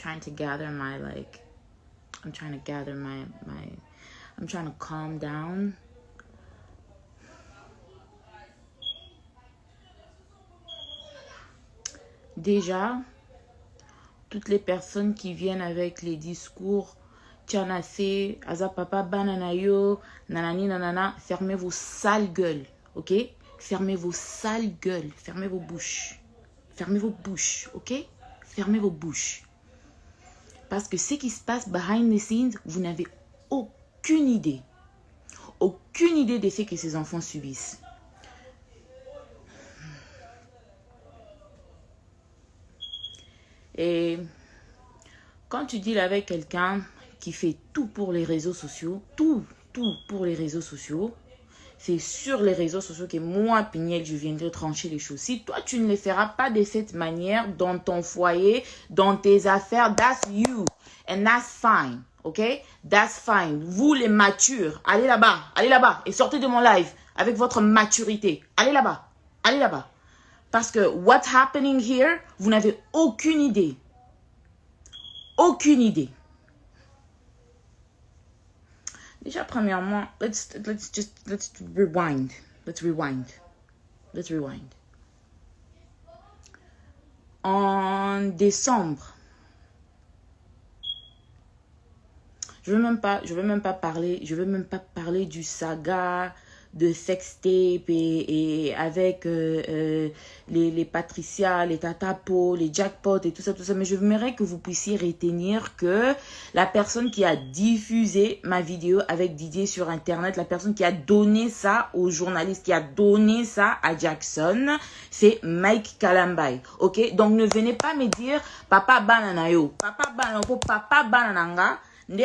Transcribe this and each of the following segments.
trying to gather my, like, I'm trying to gather I'm trying to calm down. Déjà, toutes les personnes qui viennent avec les discours Tchanafé, Aza Papa, Bananayo, Nanani, Nanana, fermez vos sales gueules, ok? Fermez vos sales gueules, fermez vos bouches. Fermez vos bouches, ok? Fermez vos bouches. Parce que ce qui se passe behind the scenes, vous n'avez aucune idée. Aucune idée des faits que ces enfants subissent. Et quand tu deals avec quelqu'un qui fait tout pour les réseaux sociaux, tout pour les réseaux sociaux, c'est sur les réseaux sociaux que moi, Pignel, je viendrai trancher les choses. Si toi, tu ne les feras pas de cette manière dans ton foyer, dans tes affaires, that's you. And that's fine, ok? That's fine. Vous, les matures, allez là-bas et sortez de mon live avec votre maturité. Allez là-bas. Parce que what's happening here, vous n'avez aucune idée. Aucune idée. Déjà, premièrement, let's rewind. Let's rewind. En décembre, je veux même pas parler du saga de sextape et avec les Patricia, les Tatapo, les Jackpot et tout ça, mais je voudrais que vous puissiez retenir que la personne qui a diffusé ma vidéo avec Didier sur internet, la personne qui a donné ça aux journalistes, qui a donné ça à Jackson, c'est Mike Kalambay, ok? Donc ne venez pas me dire papa bananayo, papa banananga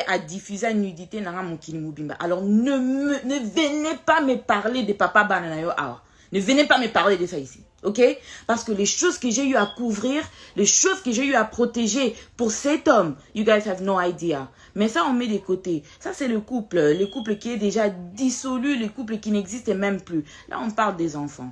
a diffusé la nudité dans mon Mubimba. Alors ne venez pas me parler de papa bananayo. Ne venez pas me parler de ça ici. Ok? Parce que les choses que j'ai eu à couvrir, les choses que j'ai eu à protéger pour cet homme, you guys have no idea. Mais ça, on met de côté. Ça, c'est le couple qui est déjà dissolu, le couple qui n'existe même plus. Là, on parle des enfants.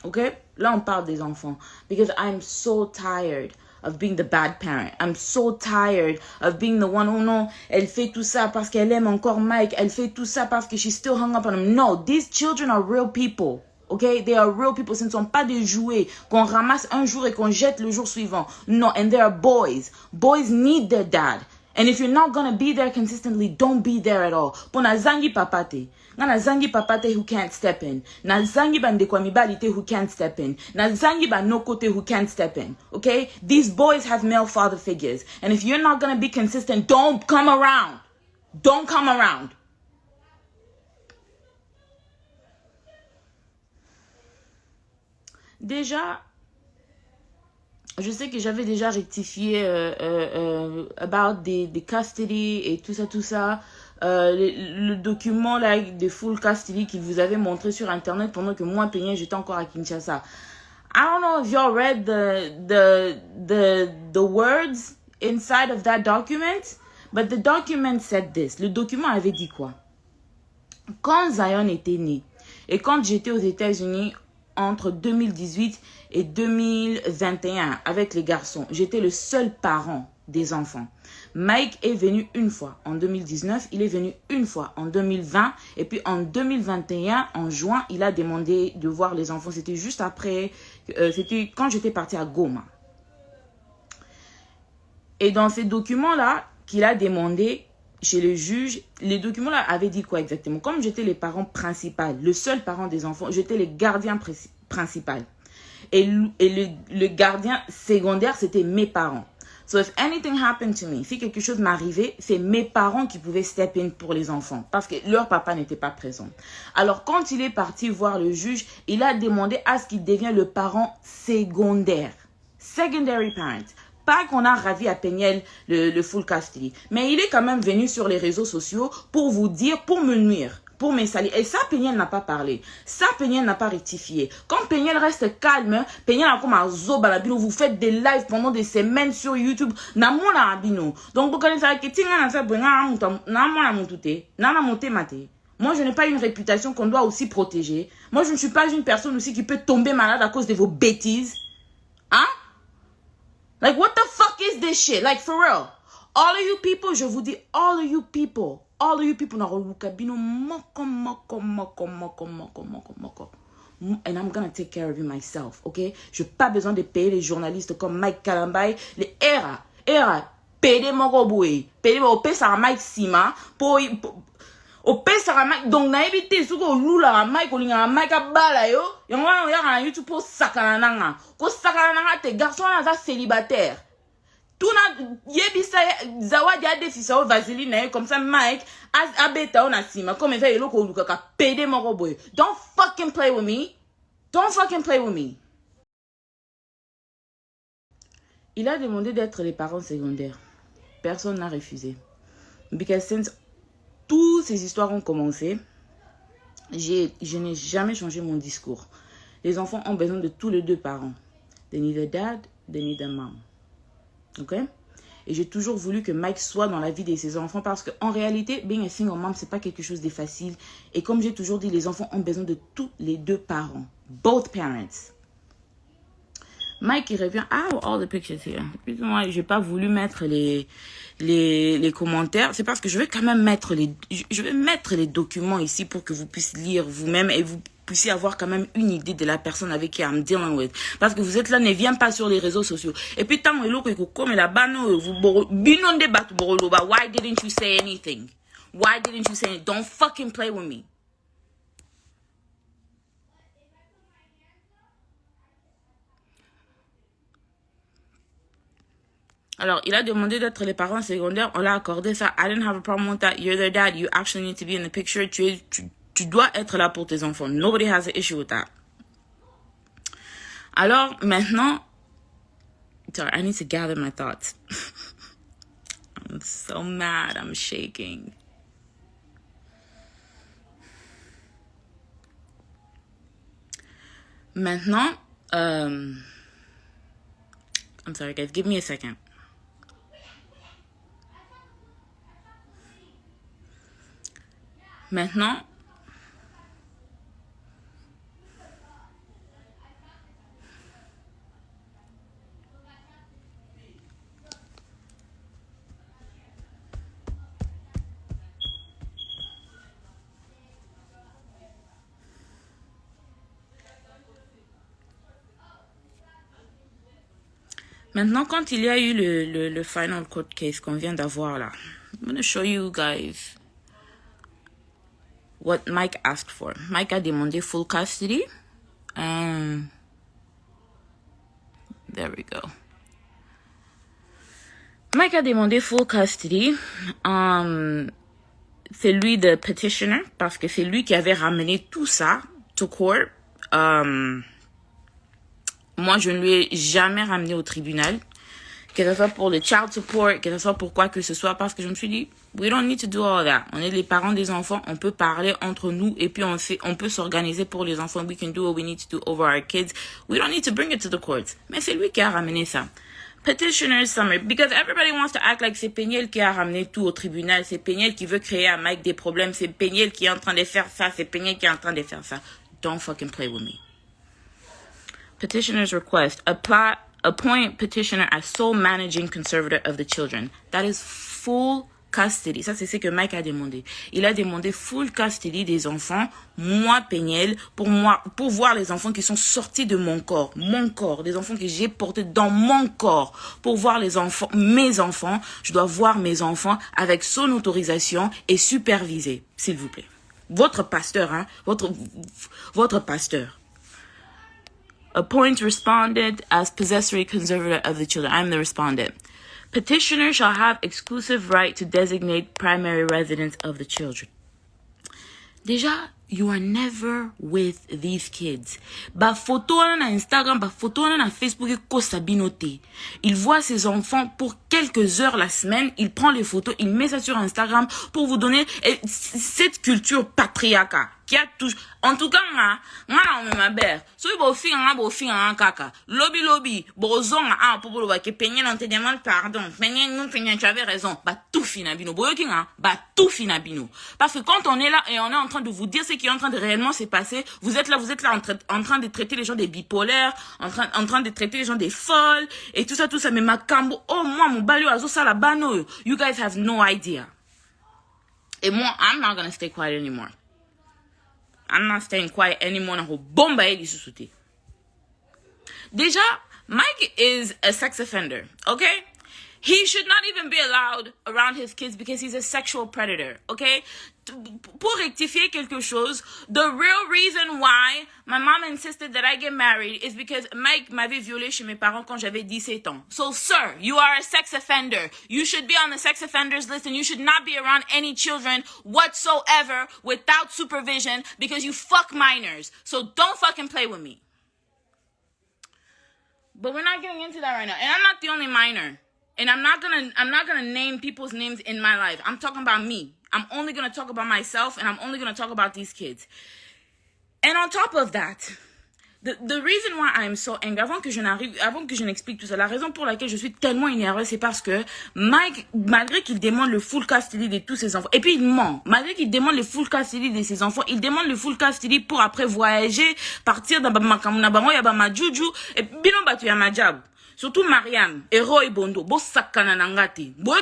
Ok? Là, on parle des enfants. Because I'm so tired of being the bad parent. I'm so tired of being the one who, no, elle fait tout ça parce qu'elle aime encore Mike. Elle fait tout ça parce que she's still hung up on him. No, these children are real people. Okay? They are real people. Ce ne sont pas des jouets qu'on ramasse un jour et qu'on jette le jour suivant. No, and they are boys. Boys need their dad. And if you're not going to be there consistently, don't be there at all. Pona zangi papate. Na zangi papate who can't step in. Na zangi bandekwa who can't step in. Na zangi banokote who can't step in. Okay? These boys have male father figures. And if you're not going to be consistent, don't come around. Don't come around. Déjà, je sais que j'avais déjà rectifié about the custody et tout ça. Le document là de full custody qu'il vous avait montré sur internet pendant que moi, Peigné, j'étais encore à Kinshasa. I don't know if y'all read the words inside of that document, but the document said this. Le document avait dit quoi? Quand Zion était né et quand j'étais aux États-Unis entre 2018 et 2021 avec les garçons, j'étais le seul parent des enfants. Mike est venu une fois en 2019, il est venu une fois en 2020 et puis en 2021, en juin, il a demandé de voir les enfants. C'était juste après, c'était quand j'étais partie à Goma. Et dans ces documents-là qu'il a demandé chez le juge, les documents-là avaient dit quoi exactement? Comme j'étais les parents principaux, le seul parent des enfants, j'étais le gardien principal. Et le gardien secondaire, c'était mes parents. So if anything happened to me, si quelque chose m'arrivait, c'est mes parents qui pouvaient step in pour les enfants parce que leur papa n'était pas présent. Alors quand il est parti voir le juge, il a demandé à ce qu'il devienne le parent secondaire. Secondary parent. Pas qu'on a ravi à Peignel le full custody. Mais il est quand même venu sur les réseaux sociaux pour vous dire, pour me nuire, pour me salir. Et ça, Peignel n'a pas parlé. Ça, Peignel n'a pas rectifié. Quand Peignel reste calme, Peignel a comme un zobalabino. Vous faites des lives pendant des semaines sur YouTube. Namona abino. Donc, vous connaissez que tinga na fait namona montute. Nana monte mate. Moi, je n'ai pas une réputation qu'on doit aussi protéger. Moi, je ne suis pas une personne aussi qui peut tomber malade à cause de vos bêtises. Hein? Like, what the fuck is this shit? Like, for real. All of you people, je vous dis, all of you people, and I'm gonna take care of you myself, ok? Je n'ai pas besoin de payer les journalistes comme Mike Kalambay, les era, payer mon roboué, payer mon paye ça Mike Sima, pour au paye ça Mike, donc na évité, sous qu'on loue la Mike, on a Mike à bala yo, y'en a YouTube pour sakananga, ko sakananga te garçons là célibataire. Tout na yebisa zawadi a defisa o vaseline comme ça Mike a beta on a sima comme ça yelo ko luka ka pede mon boy. Don't fucking play with me. Don't fucking play with me. Il a demandé d'être les parents secondaires. Personne n'a refusé. Because since toutes ces histoires ont commencé, je n'ai jamais changé mon discours. Les enfants ont besoin de tous les deux parents. They need a dad, they need a mom. Ok? Et j'ai toujours voulu que Mike soit dans la vie de ses enfants parce qu'en réalité, being a single mom, c'est pas quelque chose de facile. Et comme j'ai toujours dit, les enfants ont besoin de tous les deux parents. Both parents. Mike, il revient. Ah, all the pictures here. Moi, j'ai pas voulu mettre les commentaires. C'est parce que je vais quand même mettre je vais mettre les documents ici pour que vous puissiez lire vous-même et vous puissiez avoir quand même une idée de la personne avec qui I'm dealing with. Parce que vous êtes là, ne viens pas sur les réseaux sociaux. Et puis, tant que comme là-bas, why didn't you say anything? Why didn't you say anything? Don't fucking play with me. Alors, il a demandé d'être les parents secondaires. On l'a accordé ça. I didn't have a problem with that. You're their dad. You actually need to be in the picture. Tu dois être là pour tes enfants. Nobody has an issue with that. Alors, maintenant... Sorry, I need to gather my thoughts. I'm so mad. I'm shaking. Maintenant... I'm sorry, guys. Give me a second. Maintenant, quand il y a eu le final court case qu'on vient d'avoir là, I'm going to show you guys what Mike asked for. Mike a demandé full custody. There we go. Mike a demandé full custody. C'est lui le petitioner parce que c'est lui qui avait ramené tout ça to court. Moi, je ne lui ai jamais ramené au tribunal. Que ce soit pour le child support, que ce soit pour quoi que ce soit, parce que je me suis dit, we don't need to do all that. On est les parents des enfants, on peut parler entre nous et puis on peut s'organiser pour les enfants. We can do what we need to do over our kids. We don't need to bring it to the courts. Mais c'est lui qui a ramené ça. Petitioner's summary, because everybody wants to act like c'est Peniel qui a ramené tout au tribunal, c'est Peniel qui veut créer à Mike des problèmes, c'est Peniel qui est en train de faire ça, c'est Peniel qui est en train de faire ça. Don't fucking play with me. Petitioner's request, appoint petitioner as sole managing conservator of the children. That is full custody. Ça, c'est ce que Mike a demandé. Il a demandé full custody des enfants, moi, Peniel, pour voir les enfants qui sont sortis de mon corps, des enfants que j'ai portés dans mon corps, pour voir les enfants, mes enfants. Je dois voir mes enfants avec son autorisation et superviser, s'il vous plaît. Votre pasteur, hein, votre pasteur. Appoint respondent as possessory conservator of the children. I'm the respondent. Petitioner shall have exclusive right to designate primary residence of the children. Déjà, you are never with these kids. Ba photo na Instagram, ba photo na Facebook ko sabinote. Il voit ses enfants pour quelques heures la semaine, il prend les photos, il met ça sur Instagram pour vous donner cette culture patriarcat. qui a touché. En tout cas, ma mère, si vous faites kaka, lobby, bozon, pour le que peigner, on te demande pardon, peigner, tu avais raison, bah tout finabino, bah tout finabino. Parce que quand on est là et on est en train de vous dire ce qui est en train de réellement se passer, vous êtes là en train de traiter les gens des bipolaires, en train de traiter les gens des folles, et tout ça, mais ma cambo, oh, moi, mon balio, azo ça la bano, you guys have no idea. Et moi, I'm not gonna stay quiet anymore. I'm not staying quiet anymore. Déjà, Mike is a sex offender, okay? He should not even be allowed around his kids because he's a sexual predator, okay? Pour rectifier quelque chose, the real reason why my mom insisted that I get married is because Mike m'avait violé chez mes parents quand j'avais 17 ans. So, sir, you are a sex offender. You should be on the sex offenders list and you should not be around any children whatsoever without supervision because you fuck minors. So, don't fucking play with me. But we're not getting into that right now. And I'm not the only minor. And I'm not gonna name people's names in my life. I'm talking about me. I'm only gonna talk about myself and I'm only gonna talk about these kids. And on top of that, the reason why I'm so angry, avant que je n'explique tout ça, la raison pour laquelle je suis tellement énervée, c'est parce que Mike, malgré qu'il demande le full custody de tous ses enfants, et puis il ment, malgré qu'il demande le full custody de ses enfants, il demande le full custody pour après voyager, partir dans ma juju, et bino batu ya majab. Surtout Mariam, Hero et Bondo, bo sakana nangati. Bo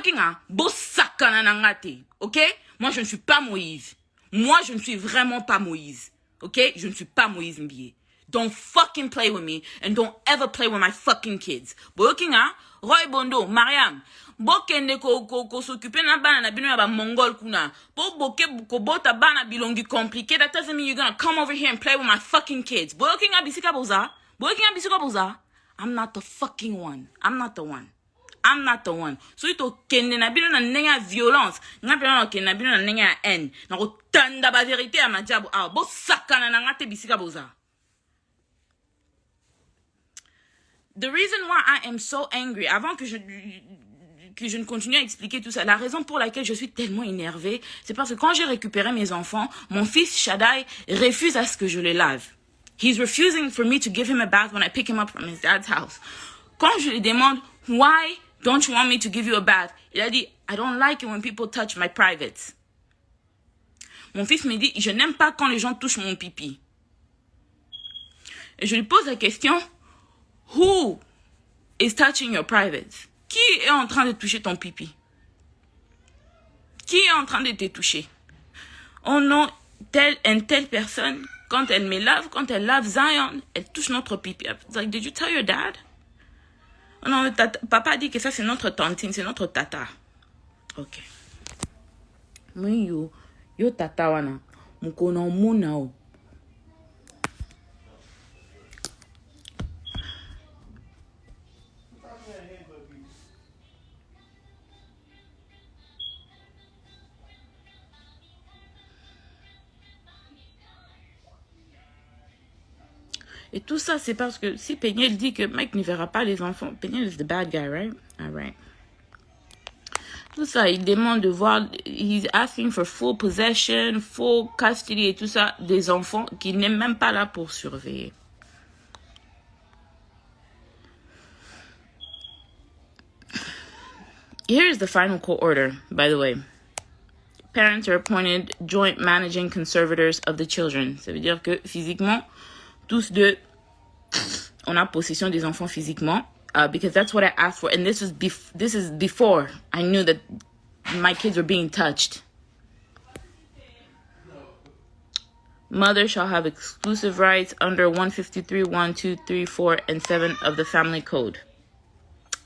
sakana nangati. Ok? Moi, je ne suis pas Moïse. Moi, je ne suis vraiment pas Moïse. Ok? Je ne suis pas Moïse Mbié. Don't fucking play with me and don't ever play with my fucking kids. Bokinga, Roy Bondo, Mariam. Bokende ko s'occuper na bana na bino ya ba mongol kuna. Po boke ko bota bana bilongi compliqué. That doesn't mean you're gonna come over here and play with my fucking kids. Bokinga bisika boza. Bokinga bisika boza. I'm not the fucking one. I'm not the one. I'm not the one. So ito kende na bino na nenga violence. Nga bino na kende na bino na nenga haine. Na ko tanda ba vérité à ma jabu. Ah, bo sakana na ngate bisika boza. The reason why I am so angry, avant que je ne continue à expliquer tout ça, la raison pour laquelle je suis tellement énervée, c'est parce que quand j'ai récupéré mes enfants, mon fils Shaddai refuse à ce que je les lave. He's refusing for me to give him a bath when I pick him up from his dad's house. Quand je lui demande, why don't you want me to give you a bath? Il a dit, I don't like it when people touch my privates. Mon fils me dit, je n'aime pas quand les gens touchent mon pipi. Et je lui pose la question, who is touching your privates? Qui est en train de toucher ton pipi? Qui est en train de te toucher? Oh non, telle personne, quand elle me lave, quand elle lave Zion, elle touche notre pipi. It's like, did you tell your dad? Oh non, papa dit que ça c'est notre tantine, c'est notre tata. Ok. Oui, yo tata wana, mukona muna o. Et tout ça, c'est parce que si Peniel dit que Mike ne verra pas les enfants, Peniel is the bad guy, right? All right. Tout ça, il demande de voir, he's asking for full possession, full custody et tout ça des enfants qu'il n'est même pas là pour surveiller. Here is the final court order, by the way. Parents are appointed joint managing conservators of the children. Ça veut dire que physiquement, tous deux, on a possession des enfants physiquement, because that's what I asked for. And this is before I knew that my kids were being touched. Mother shall have exclusive rights under 153, 1, 2, 3, 4, and 7 of the Family Code.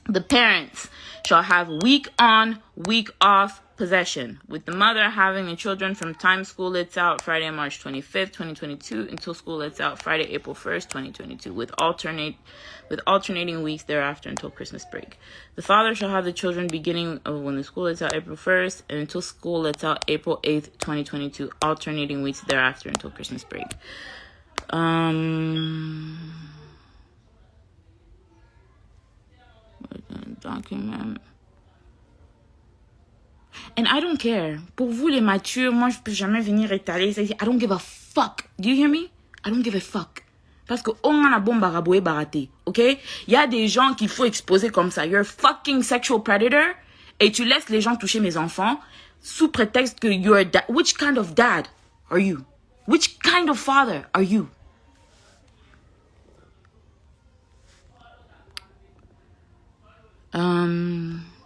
The parents shall have week on, week off possession, with the mother having the children from time school lets out Friday, March 25th, 2022, until school lets out Friday, April 1st, 2022, with alternating weeks thereafter until Christmas break. The father shall have the children beginning of when the school lets out April 1st and until school lets out April 8th, 2022, alternating weeks thereafter until Christmas break. Document. And I don't care. Pour vous, les matures, moi, je peux jamais venir étaler. I don't give a fuck. Do you hear me? I don't give a fuck. Parce que on a bon baraboué baraté, ok? Il y a des gens qu'il faut exposer comme ça. You're a fucking sexual predator et tu laisses les gens toucher mes enfants sous prétexte que you're a dad. Which kind of dad are you? Which kind of father are you?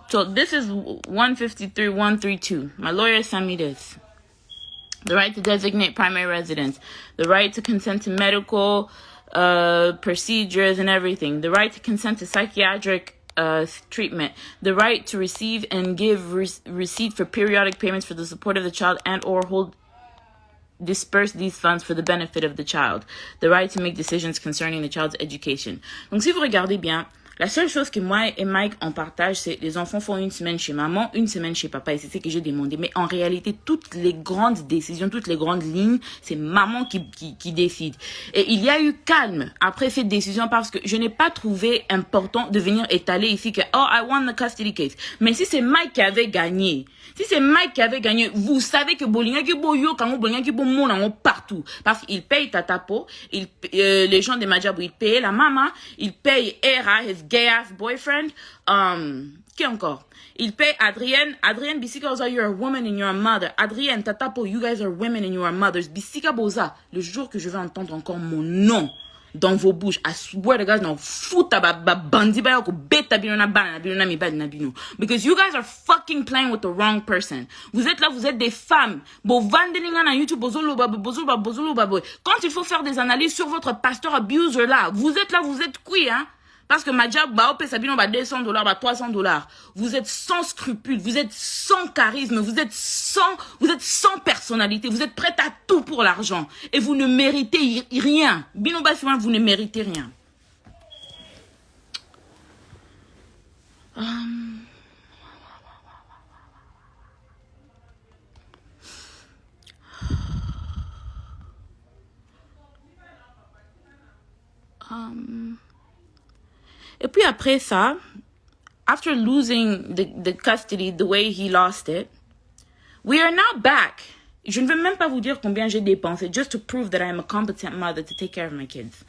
So this is 153.132. My lawyer sent me this. The right to designate primary residence, the right to consent to medical procedures and everything, the right to consent to psychiatric treatment, the right to receive and give receipt for periodic payments for the support of the child and or disperse these funds for the benefit of the child, the right to make decisions concerning the child's education. Donc si vous regardez bien, la seule chose que moi et Mike on partage, c'est les enfants font une semaine chez maman, une semaine chez papa, et c'est ce que j'ai demandé. Mais en réalité, toutes les grandes décisions, toutes les grandes lignes, c'est maman qui décide. Et il y a eu calme après cette décision parce que je n'ai pas trouvé important de venir étaler ici que « Oh, I won the custody case ». Mais si c'est Mike qui avait gagné, vous savez que Bolinga qui boyo, quand Bolinga qui bon partout. Parce qu'il paye Tatapo, les gens de Madjabou, ils payent la maman, ils payent Era, his gay ass boyfriend, qui encore? Il paye Adrienne, Bisika Boza, you're a woman and you're a mother. Adrienne, Tatapo, you guys are women and you are mothers. Bisika Boza, le jour que je vais entendre encore mon nom dans vos bouches, I swear to God, non, fouta bandi ba ko beta binona bana binona mi bad na bino. Because you guys are fucking playing with the wrong person. Vous êtes là, vous êtes des femmes. Bo vandelinga na YouTube, bozolo baboy. Quand il faut faire des analyses sur votre pasteur abuser là, vous êtes là, vous êtes qui, hein? Parce que Madja, opé Sabino, $200, $300. Vous êtes sans scrupules, vous êtes sans charisme, vous êtes sans personnalité, vous êtes prête à tout pour l'argent. Et vous ne méritez rien. Bino Bassouin, vous ne méritez rien. Et puis après ça, after losing the custody the way he lost it, we are now back. Je ne vais même pas vous dire combien j'ai dépensé just to prove that I am a competent mother to take care of my kids.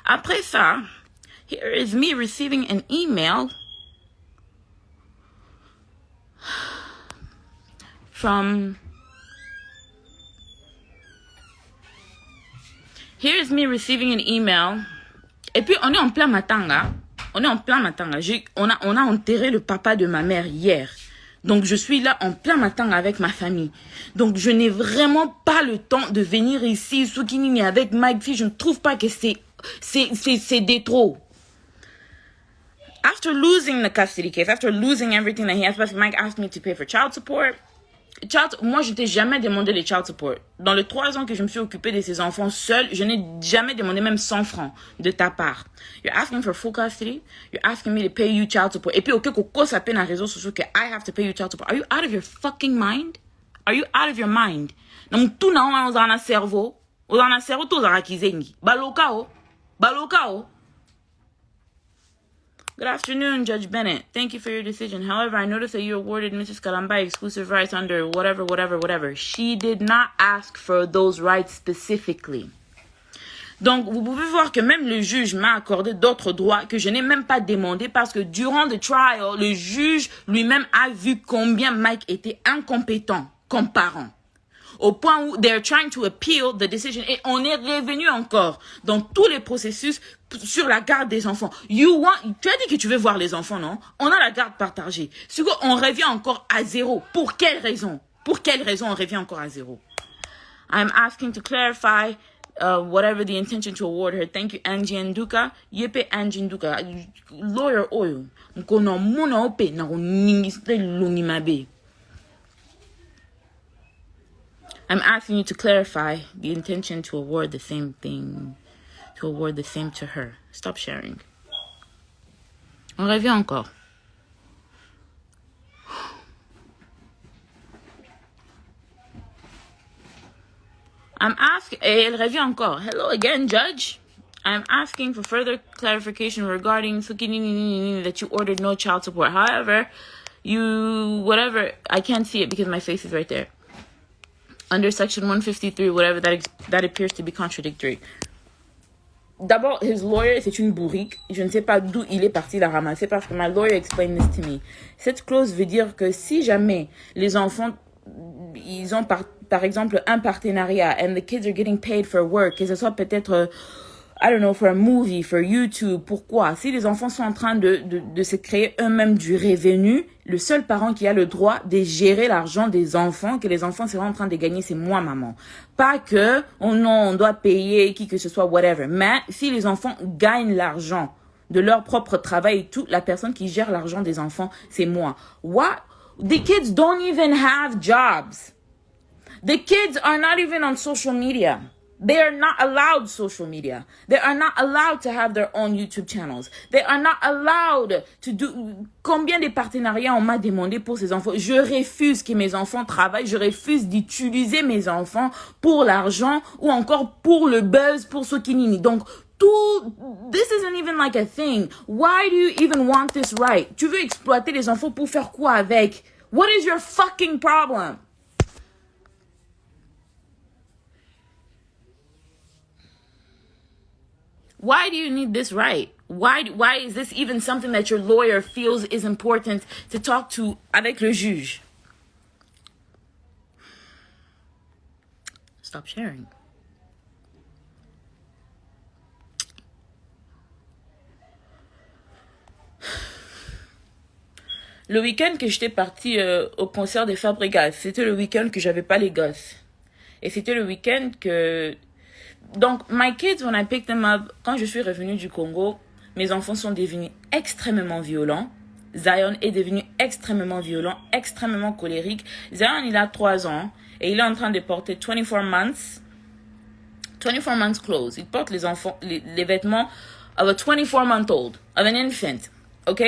Après ça, here is me receiving an email from... Here is me receiving an email. Et puis on est en plein matanga. On a enterré le papa de ma mère hier. Donc, je suis là en plein matin avec ma famille. Donc, je n'ai vraiment pas le temps de venir ici, Soukinini, avec Mike. Je ne trouve pas que c'est des trop. After losing the custody case, after losing everything that he has, Mike asked me to pay for child support. Moi, je t'ai jamais demandé les child support. Dans les 3 ans que je me suis occupée de ces enfants seule, je n'ai jamais demandé même 100 francs de ta part. You're asking for full custody. You're asking me to pay you child support. Et puis, ok, koko ça peine en réseaux sociaux que I have to pay you child support. Are you out of your fucking mind? Are you out of your mind? Donc, tout n'a pas dans le cerveau. Dans le cerveau, tout ça kizengi. Balokao. Good afternoon, Judge Bennett. Thank you for your decision. However, I noticed that you awarded Mrs. Kalamba exclusive rights under whatever. She did not ask for those rights specifically. Donc, vous pouvez voir que même le juge m'a accordé d'autres droits que je n'ai même pas demandé parce que durant le trial, le juge lui-même a vu combien Mike était incompétent comme parent. Au point où they're trying to appeal the decision. Et on est revenu encore dans tous les processus sur la garde des enfants. Tu as dit que tu veux voir les enfants, non? On a la garde partagée. On revient encore à zéro. Pour quelle raison? On revient encore à zéro? I'm asking to clarify whatever the intention to award her. Thank you, Angie Nduka. Yepe Angie Nduka. Lawyer oil. Mkono muna ope na uningiste lungimabe. I'm asking you to clarify the intention to award the same thing, to award the same to her. Stop sharing. On revient encore. I'm asking, elle revient encore. Hello again, Judge. I'm asking for further clarification regarding that you ordered no child support. However, I can't see it because my face is right there. under section 153, whatever, that appears to be contradictory. D'abord, his lawyer, c'est une bourrique. Je ne sais pas d'où il est parti la ramasser parce que my lawyer explained this to me. Cette clause veut dire que si jamais les enfants, ils ont par exemple un partenariat and the kids are getting paid for work, que ce soit peut-être, I don't know, for a movie, for YouTube, pourquoi? Si les enfants sont en train de se créer eux-mêmes du revenu, le seul parent qui a le droit de gérer l'argent des enfants, que les enfants seront en train de gagner, c'est moi, maman. Pas que, oh non, on doit payer qui que ce soit, whatever. Mais si les enfants gagnent l'argent de leur propre travail et tout, la personne qui gère l'argent des enfants, c'est moi. What? The kids don't even have jobs. The kids are not even on social media. They are not allowed social media. They are not allowed to have their own YouTube channels. They are not allowed to do... Combien de partenariats on m'a demandé pour ces enfants? Je refuse que mes enfants travaillent. Je refuse d'utiliser mes enfants pour l'argent ou encore pour le buzz, pour ce qui n'est. Donc, this isn't even like a thing. Why do you even want this right? Tu veux exploiter les enfants pour faire quoi avec? What is your fucking problem? Why do you need this right? Why is this even something that your lawyer feels is important to talk to avec le juge? Stop sharing. Le week-end que j'étais partie au concert des Fabregas, c'était le week-end que j'avais pas les gosses. Et c'était le week-end que... Donc, my kids, when I picked them up, quand je suis revenue du Congo, mes enfants sont devenus extrêmement violents. Zion est devenu extrêmement violent, extrêmement colérique. Zion, il a 3 ans et il est en train de porter 24 months clothes. Il porte les vêtements of a 24-month-old, of an infant. OK?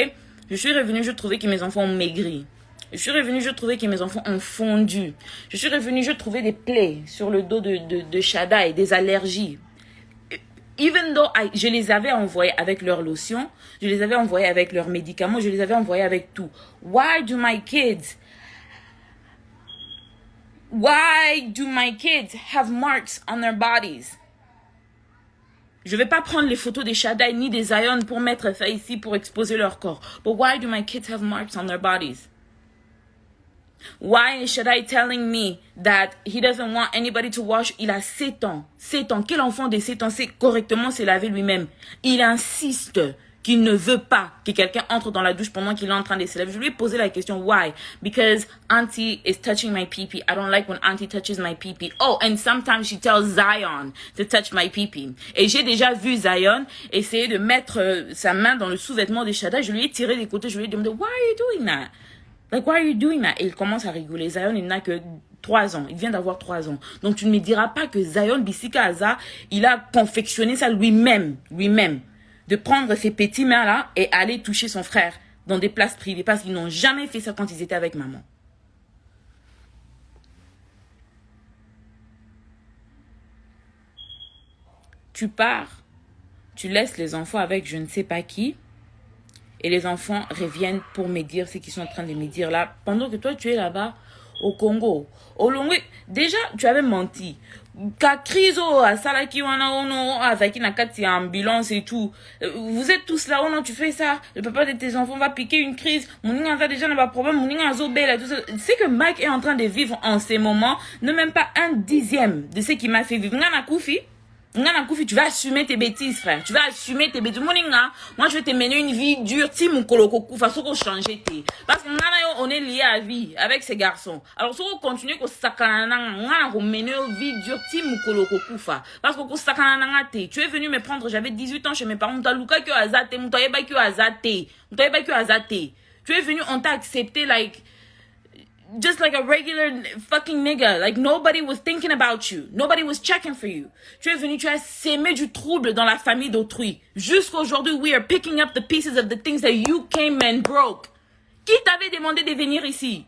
Je suis revenue, je trouvais que mes enfants ont maigri. Je suis revenue, je trouvais que mes enfants ont fondu. Je suis revenue, je trouvais des plaies sur le dos de Shada et des allergies. Even though je les avais envoyés avec leur lotion, je les avais envoyés avec leurs médicaments, je les avais envoyés avec tout. Why do my kids have marks on their bodies? Je vais pas prendre les photos des Shaddai ni des Zion pour mettre ça ici pour exposer leur corps. But why do my kids have marks on their bodies? Why is Shaddai telling me that he doesn't want anybody to wash? Il a 7 ans. 7 ans. Quel enfant de 7 ans sait correctement se laver lui-même? Il insiste qu'il ne veut pas que quelqu'un entre dans la douche pendant qu'il est en train de se laver. Je lui ai posé la question, why? Because auntie is touching my pee-pee. I don't like when auntie touches my pee-pee. Oh, and sometimes she tells Zion to touch my pee-pee. Et j'ai déjà vu Zion essayer de mettre sa main dans le sous-vêtement de Shaddai. Je lui ai tiré des côtés. Je lui ai demandé, why are you doing that? Like, why are you doing that? Et il commence à rigoler. Zion, il n'a que 3 ans. Il vient d'avoir 3 ans. Donc, tu ne me diras pas que Zion Bissika Aza, il a confectionné ça lui-même. De prendre ses petits mains-là et aller toucher son frère dans des places privées. Parce qu'ils n'ont jamais fait ça quand ils étaient avec maman. Tu pars. Tu laisses les enfants avec je ne sais pas qui. Et les enfants reviennent pour me dire ce qu'ils sont en train de me dire là. Pendant que toi, tu es là-bas au Congo. Au Longwe, déjà, tu avais menti. Ka crise à Salaki wana ono azaki na kati ambulance et tout. Vous êtes tous là, oh non, tu fais ça. Le papa de tes enfants va piquer une crise. Mouninga a déjà n'a pas de problème. Mouninga a zobé tout ça. C'est que Mike est en train de vivre en ces moments, ne même pas 1/10 de ce qu'il m'a fait vivre. Ngana Koufi. Tu vas assumer tes bêtises, frère. Tu vas assumer tes bêtises. Moi, je vais te mener une vie dure. Si mon koloko koufa, faut qu'on change. Parce que on est lié à vie avec ces garçons. Alors, si on continue qu'on s'accane, on mener une vie dure. Si mon koloko koufa. Parce que tu es venu me prendre, j'avais 18 ans chez mes parents. Tu es venu, on t'a accepté, like, just like a regular fucking nigga. Like, nobody was thinking about you. Nobody was checking for you. Tu es venu, tu as sémé du trouble dans la famille d'autrui. Jusqu'aujourd'hui, we are picking up the pieces of the things that you came and broke. Qui t'avait demandé de venir ici?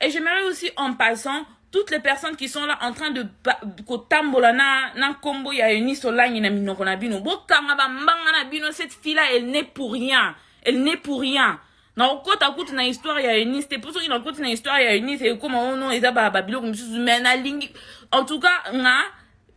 Et j'aimerais aussi, en passant, toutes les personnes qui sont là en train de kotambola na combo ya uni solangi na minoko na bino. Bo kanga ba mbanga na bino, cette fille-là, elle n'est pour rien. Na okota kutu na histoire ya Eunice, te poso ina kutu na histoire ya Eunice et comment on non eza ba biloko misusu mais na lingi. En tout cas,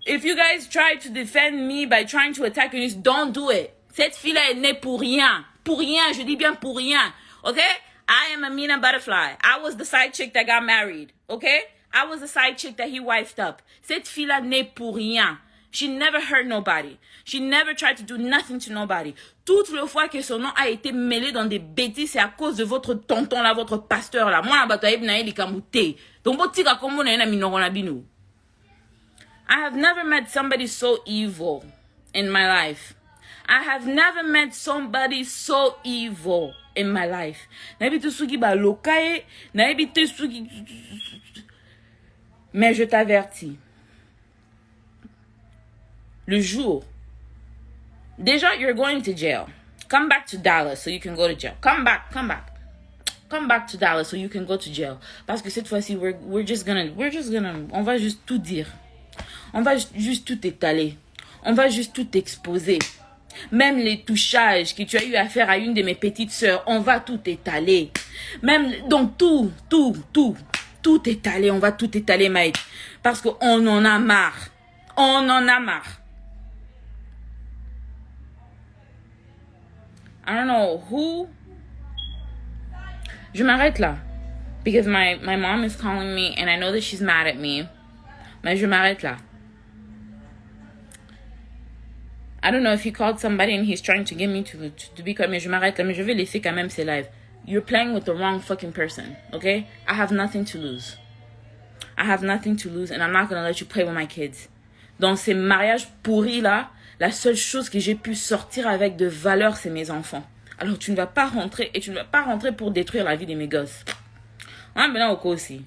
if you guys try to defend me by trying to attack Eunice, don't do it. Cette fille-là est née pour rien. Pour rien, je dis bien pour rien. Okay? I am Amina Butterfly. I was the side chick that got married. Okay? I was the side chick that he wifed up. Cette fille-là n'est pour rien. She never hurt nobody. She never tried to do nothing to nobody. Toutes les fois que son nom a été mêlé dans des bêtises, c'est à cause de votre tonton là, votre pasteur là. Moi, la bataille na eli kamute. Donc, botika komo na minoro na bino. I have never met somebody so evil in my life. I have never met somebody so evil in my life. Nabi te suki ba lokaye, nabi te suki. Mais je t'avertis. Le jour. Déjà, you're going to jail. Come back to Dallas so you can go to jail. Come back. Come back to Dallas so you can go to jail. Parce que cette fois-ci, we're just gonna, on va juste tout dire. On va juste tout étaler. On va juste tout exposer. Même les touchages que tu as eu à faire à une de mes petites sœurs, on va tout étaler. Même, donc tout étaler. On va tout étaler, Mike. Parce qu'on en a marre. On en a marre. I don't know who. Je m'arrête là. Because my mom is calling me and I know that she's mad at me. Mais je m'arrête là. I don't know if he called somebody and he's trying to get me to be quiet. Mais je m'arrête là. Mais je vais laisser quand même ces lives. You're playing with the wrong fucking person. Okay? I have nothing to lose. I have nothing to lose and I'm not gonna let you play with my kids. Dans ces mariages pourris là, la seule chose que j'ai pu sortir avec de valeur, c'est mes enfants. Alors tu ne vas pas rentrer et tu ne vas pas rentrer pour détruire la vie de mes gosses. On est là au Kosi.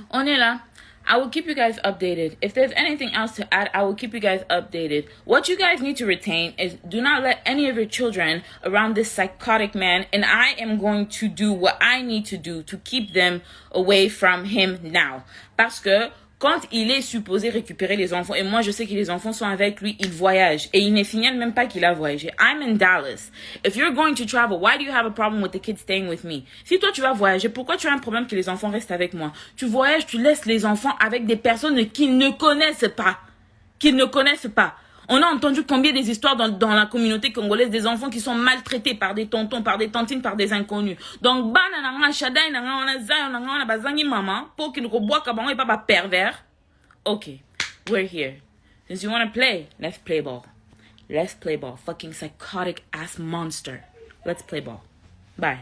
On est là. I will keep you guys updated. If there's anything else to add, I will keep you guys updated. What you guys need to retain is do not let any of your children around this psychotic man, and I am going to do what I need to do to keep them away from him now. Parce que quand il est supposé récupérer les enfants, et moi je sais que les enfants sont avec lui, il voyage. Et il ne signale même pas qu'il a voyagé. I'm in Dallas. If you're going to travel, why do you have a problem with the kids staying with me? Si toi tu vas voyager, pourquoi tu as un problème que les enfants restent avec moi? Tu voyages, tu laisses les enfants avec des personnes qu'ils ne connaissent pas. Qu'ils ne connaissent pas. On a entendu combien des histoires dans la communauté congolaise des enfants qui sont maltraités par des tontons, par des tantines, par des inconnus. Donc, pour qu'ils ne boivent pas pervers. Okay, we're here. Since you want to play, let's play ball. Let's play ball. Fucking psychotic ass monster. Let's play ball. Bye.